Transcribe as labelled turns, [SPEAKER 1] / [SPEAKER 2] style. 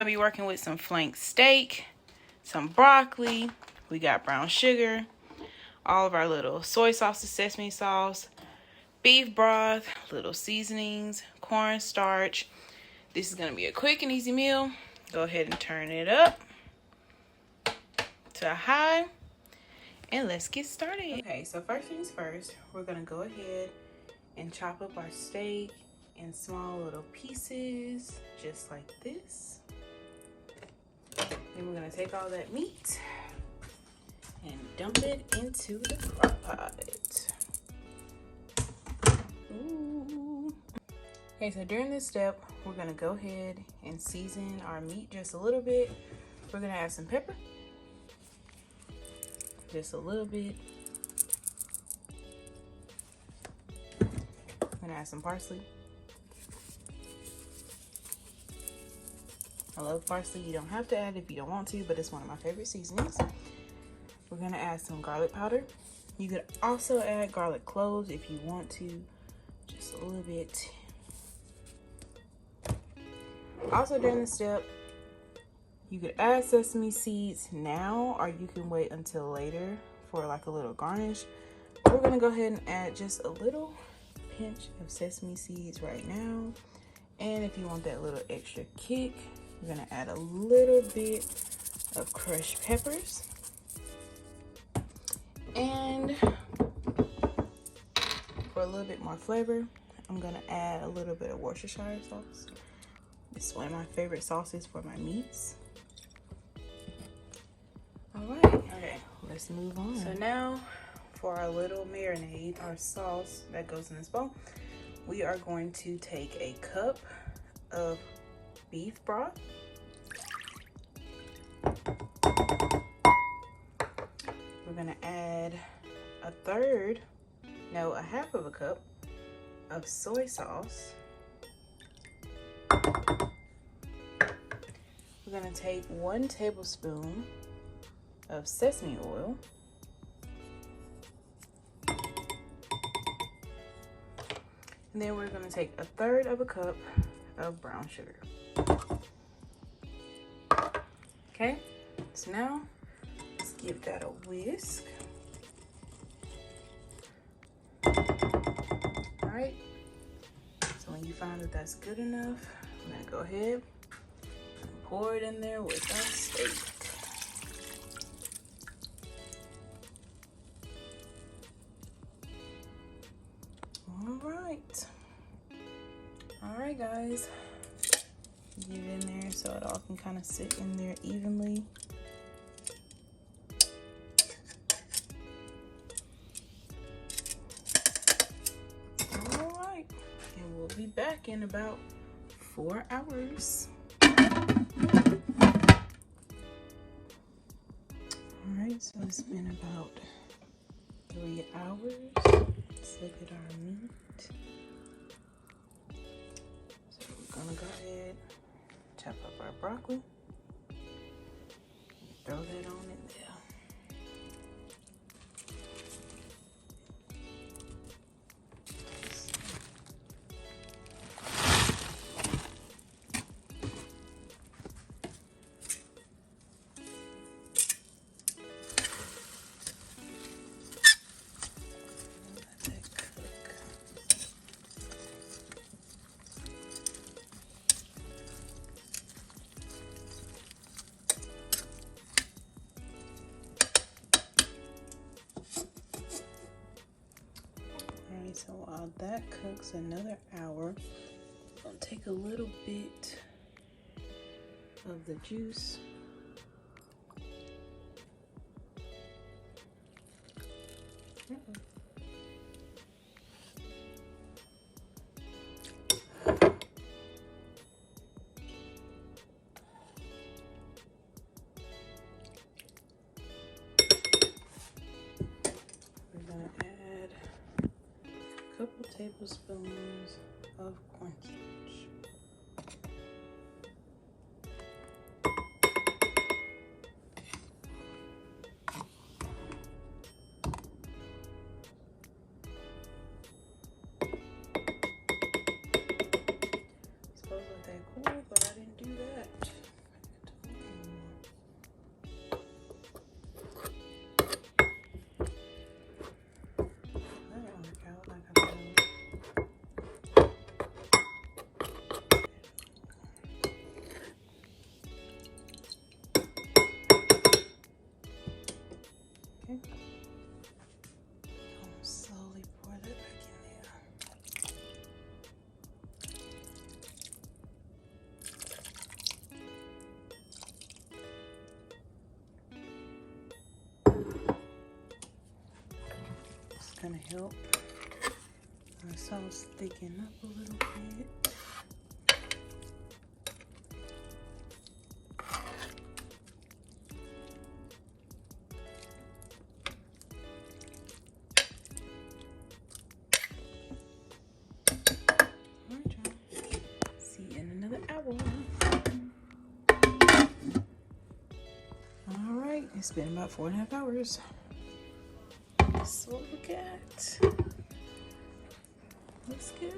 [SPEAKER 1] be working with some flank steak, some broccoli. We got brown sugar, all of our little soy sauces, sesame sauce, beef broth, little seasonings, cornstarch. This is going to be a quick and easy meal. Go ahead and turn it up to high. And let's get started. Okay, so first things first, we're gonna go ahead and chop up our steak in small little pieces, just like this. Then we're gonna take all that meat and dump it into the crock pot. Ooh. Okay, so during this step, we're gonna go ahead and season our meat just a little bit. We're gonna add some pepper. Just a little bit. I'm gonna add some parsley. I love parsley. You don't have to add it if you don't want to, but it's one of my favorite seasonings. We're gonna add some garlic powder. You could also add garlic cloves if you want to, just a little bit. Also during this step, you could add sesame seeds now, or you can wait until later for like a little garnish. We're gonna go ahead and add just a little pinch of sesame seeds right now. And if you want that little extra kick, you're gonna add a little bit of crushed peppers. And for a little bit more flavor, I'm gonna add a little bit of Worcestershire sauce. It's one of my favorite sauces for my meats. Alright, okay, let's move on. So now for our little marinade, our sauce that goes in this bowl, we are going to take a cup of beef broth. We're gonna add a half of a cup of soy sauce. We're gonna take 1 tablespoon of sesame oil. And then we're gonna take 1/3 of a cup of brown sugar. Okay, so now let's give that a whisk. All right, so when you find that that's good enough, I'm gonna go ahead and pour it in there with our steak. All right, guys, get it in there so it all can kind of sit in there evenly. All right, and we'll be back in about 4 hours. All right, so it's been about 3 hours. Let's look at our meat. I'm gonna go ahead, chop up our broccoli, throw that on in there. So while that cooks another hour, I'll take a little bit of the juice. Couple tablespoons of cornstarch. Supposed to let that cool, but I didn't do that. gonna help our sauce thicken up a little bit. Alright, y'all. See you in another hour. Alright, it's been about 4.5 hours. So what we got. Looks good.